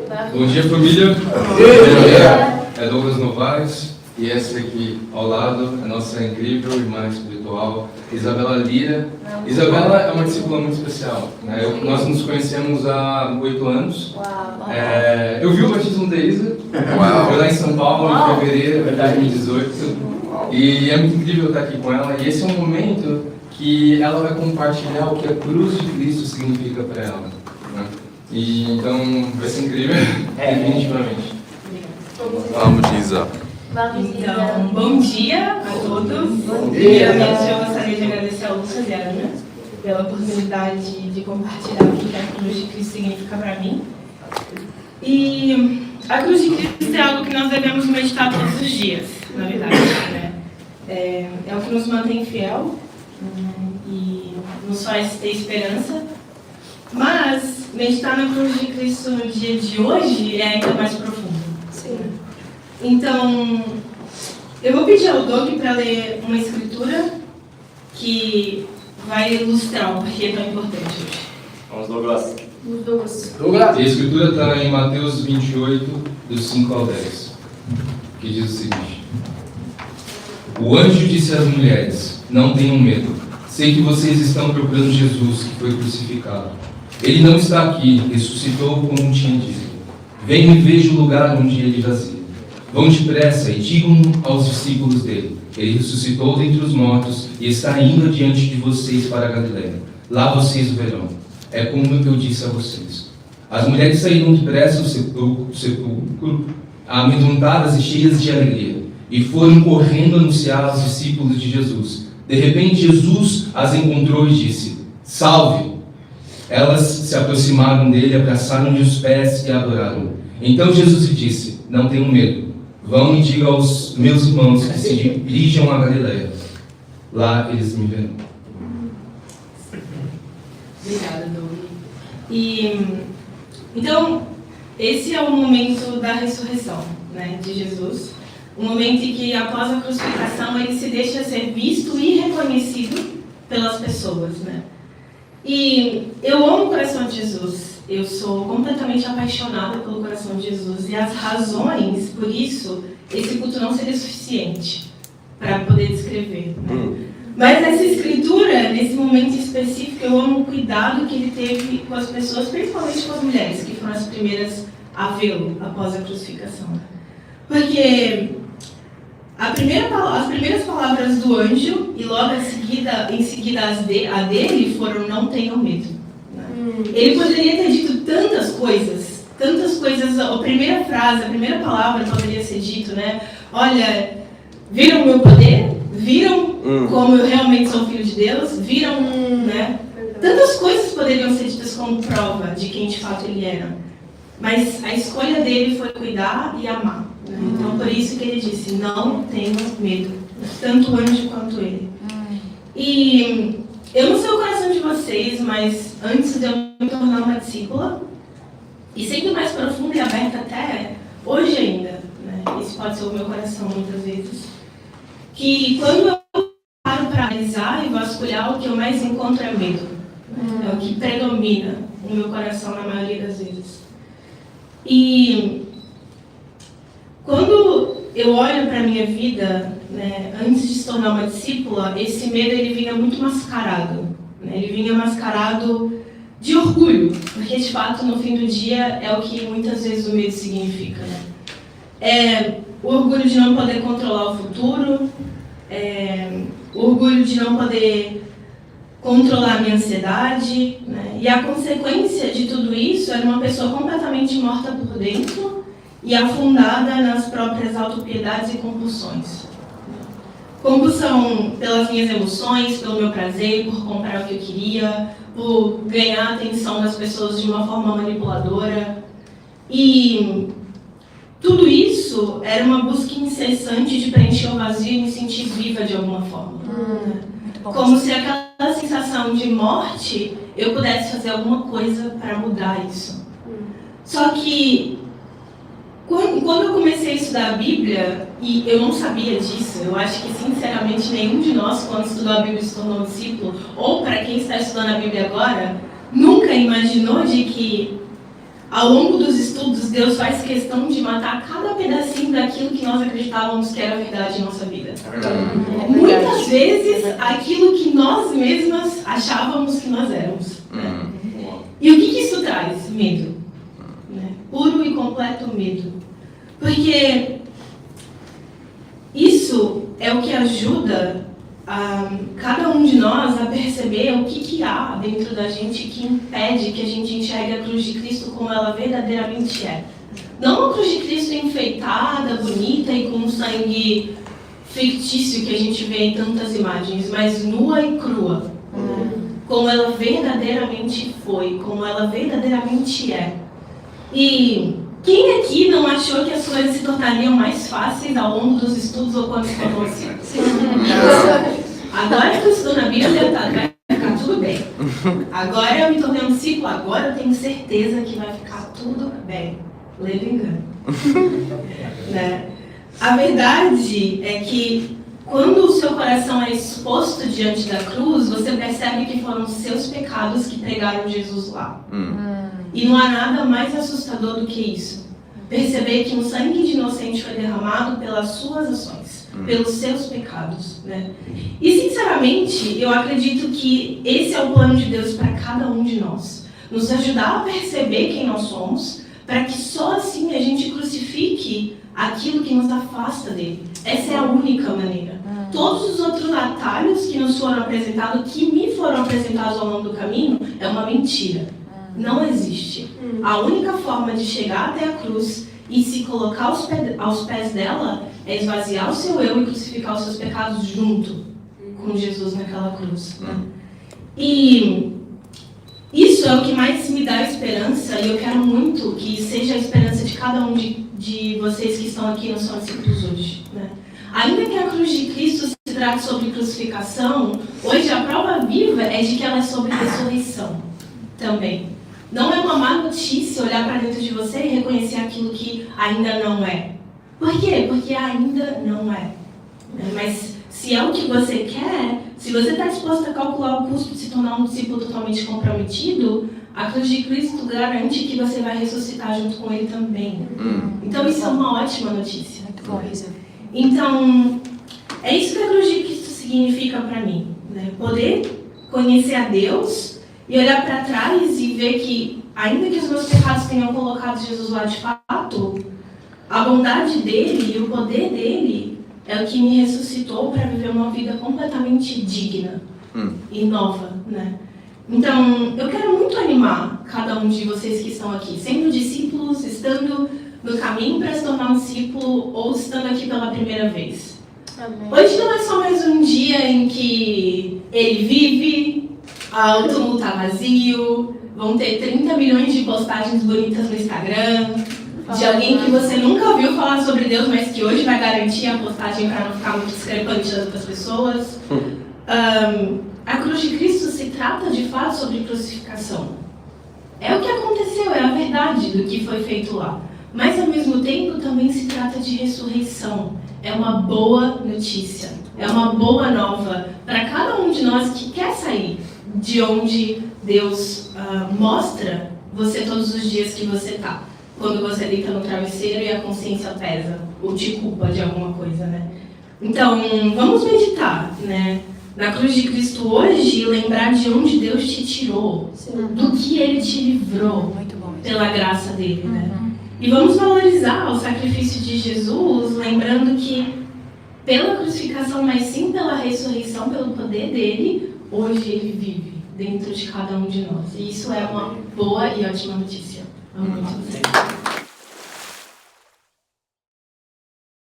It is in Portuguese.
Bom dia, família. Bom dia. É Douglas Novaes e essa aqui ao lado é nossa incrível irmã espiritual, Isabela Lira. Isabela é uma discípula muito especial, né? Nós nos conhecemos há 8 anos. Eu vi o batismo da Isa, foi lá em São Paulo em fevereiro de 2018 e é muito incrível estar aqui com ela. E esse é um momento que ela vai compartilhar o que a cruz de Cristo significa para ela, né? E então vai ser incrível, definitivamente. Vamos, Isa. Então, bom dia a todos. Bom dia. Primeiramente, eu gostaria de agradecer ao Lucas e a Ana pela oportunidade de compartilhar o que a cruz de Cristo significa para mim. E a cruz de Cristo é algo que nós devemos meditar todos os dias, na verdade, né? É o que nos mantém fiel e nos faz ter esperança. Mas meditar na cruz de Cristo no dia de hoje é ainda mais profundo. Sim. Então, eu vou pedir ao Doug para ler uma escritura que vai ilustrar o porquê é tão importante hoje. Vamos, Douglas. E a escritura está em Mateus 28, dos 5 ao 10, que diz o seguinte: O anjo disse às mulheres: Não tenham medo, sei que vocês estão procurando Jesus, que foi crucificado. Ele não está aqui, ressuscitou como tinha dito. Venham e vejam o lugar onde ele jazia. Vão depressa e digam aos discípulos dele: Ele ressuscitou dentre os mortos e está indo adiante de vocês para a Galileia. Lá vocês o verão. É como eu disse a vocês. As mulheres saíram depressa do sepulcro, amedrontadas e cheias de alegria, e foram correndo anunciar aos discípulos de Jesus. De repente, Jesus as encontrou e disse: Salve! Elas se aproximaram dele, abraçaram-lhe os pés e adoraram. Então Jesus lhe disse: Não tenham medo. Vão e digam aos meus irmãos que se dirijam a Galileia. Lá eles me verão. Obrigada, Doug. Então, esse é o momento da ressurreição, né, de Jesus. O momento em que, após a crucificação, ele se deixa ser visto e reconhecido pelas pessoas, né? E eu amo o coração de Jesus. Eu sou completamente apaixonada pelo coração de Jesus. E as razões, por isso, esse culto não seria suficiente para poder descrever, né? Mas essa escritura, nesse momento específico, eu amo o cuidado que ele teve com as pessoas, principalmente com as mulheres, que foram as primeiras a vê-lo após a crucificação. Porque as primeiras palavras do anjo, e logo em seguida a dele, foram: não tenham medo. Ele poderia ter dito tantas coisas. A primeira frase, a primeira palavra poderia ser dito, né? Olha, viram o meu poder? Viram como eu realmente sou filho de Deus? Viram, né? Tantas coisas poderiam ser ditas como prova de quem de fato ele era. Mas a escolha dele foi cuidar e amar. Né? Então, por isso que ele disse: não tenham medo. Tanto o anjo quanto ele. E eu não sei o coração de vocês, mas antes de eu me tornar uma discípula, e sempre mais profunda e aberta até hoje ainda, né? Esse pode ser o meu coração muitas vezes, que quando eu paro para analisar e vasculhar, o que eu mais encontro é medo. É o que predomina no meu coração na maioria das vezes. E quando eu olho para a minha vida, né, antes de se tornar uma discípula, esse medo ele vinha muito mascarado. Né? Ele vinha mascarado de orgulho, porque de fato no fim do dia é o que muitas vezes o medo significa. Né? É o orgulho de não poder controlar o futuro, o orgulho de não poder controlar a minha ansiedade, né? E a consequência de tudo isso era uma pessoa completamente morta por dentro e afundada nas próprias autopiedades e compulsões. Compulsão pelas minhas emoções, pelo meu prazer, por comprar o que eu queria, por ganhar a atenção das pessoas de uma forma manipuladora. E tudo isso era uma busca incessante de preencher o vazio e me sentir viva de alguma forma. Como se aquela sensação de morte, eu pudesse fazer alguma coisa para mudar isso. Só que, quando eu comecei a estudar a Bíblia, e eu não sabia disso, eu acho que, sinceramente, nenhum de nós, quando estudou a Bíblia, se tornou discípulo, ou para quem está estudando a Bíblia agora, nunca imaginou de que ao longo dos estudos, Deus faz questão de matar cada pedacinho daquilo que nós acreditávamos que era verdade em nossa vida. Muitas vezes, aquilo que nós mesmas achávamos que nós éramos. Né? E o que isso traz? Medo. Né? Puro e completo medo. Porque isso é o que ajuda cada um de nós a perceber o que há dentro da gente que impede que a gente enxergue a cruz de Cristo como ela verdadeiramente é. Não a cruz de Cristo enfeitada, bonita e com um sangue fictício que a gente vê em tantas imagens, mas nua e crua. Como ela verdadeiramente foi, como ela verdadeiramente é. E quem aqui não achou que as coisas se tornariam mais fáceis ao longo dos estudos ou quando se tornou assim? Agora que eu estudo na Bíblia, vai ficar tudo bem. Agora eu me tornei um discípulo, agora eu tenho certeza que vai ficar tudo bem. Leve engano. Né? A verdade é que quando o seu coração é exposto diante da cruz, você percebe que foram seus pecados que pregaram Jesus lá. E não há nada mais assustador do que isso. Perceber que um sangue de inocente foi derramado pelas suas ações, pelos seus pecados. Né? E, sinceramente, eu acredito que esse é o plano de Deus para cada um de nós. Nos ajudar a perceber quem nós somos, para que só assim a gente crucifique aquilo que nos afasta dele. Essa é a única maneira. Todos os outros atalhos que nos foram apresentados, que me foram apresentados ao longo do caminho, é uma mentira. Não existe. A única forma de chegar até a cruz e se colocar aos pés dela é esvaziar o seu eu e crucificar os seus pecados junto com Jesus naquela cruz. Né? E isso é o que mais me dá esperança, e eu quero muito que seja a esperança de cada um de vocês que estão aqui no São Discípulos hoje. Né? Ainda que a cruz de Cristo se trate sobre crucificação, hoje a prova viva é de que ela é sobre ressurreição também. Não é uma má notícia olhar para dentro de você e reconhecer aquilo que ainda não é. Por quê? Porque ainda não é. Mas se é o que você quer, se você está disposto a calcular o custo de se tornar um discípulo totalmente comprometido, a cruz de Cristo garante que você vai ressuscitar junto com ele também. Então isso é uma ótima notícia. Muito bom, Isa. Então, é isso que a cruz de Cristo significa para mim. Né? Poder conhecer a Deus e olhar para trás e ver que, ainda que os meus pecados tenham colocado Jesus lá de fato, a bondade dele e o poder dele é o que me ressuscitou para viver uma vida completamente digna e nova, né? Então, eu quero muito animar cada um de vocês que estão aqui, sendo discípulos, estando no caminho para se tornar um discípulo ou estando aqui pela primeira vez. Amém. Hoje não é só mais um dia em que ele vive, o túmulo está vazio, vão ter 30 milhões de postagens bonitas no Instagram, de alguém que você nunca ouviu falar sobre Deus, mas que hoje vai garantir a postagem para não ficar muito discrepante das outras pessoas. A cruz de Cristo se trata de fato sobre crucificação. É o que aconteceu, é a verdade do que foi feito lá. Mas ao mesmo tempo também se trata de ressurreição. É uma boa notícia, é uma boa nova para cada um de nós que quer sair de onde Deus mostra você todos os dias que você está. Quando você deita no travesseiro e a consciência pesa, ou te culpa de alguma coisa, né? Então, vamos meditar, né? Na cruz de Cristo hoje e lembrar de onde Deus te tirou, do que Ele te livrou pela graça dele, né? E vamos valorizar o sacrifício de Jesus, lembrando que pela crucificação, mas sim pela ressurreição, pelo poder dele, hoje Ele vive dentro de cada um de nós. E isso é uma boa e ótima notícia. Amo muito você.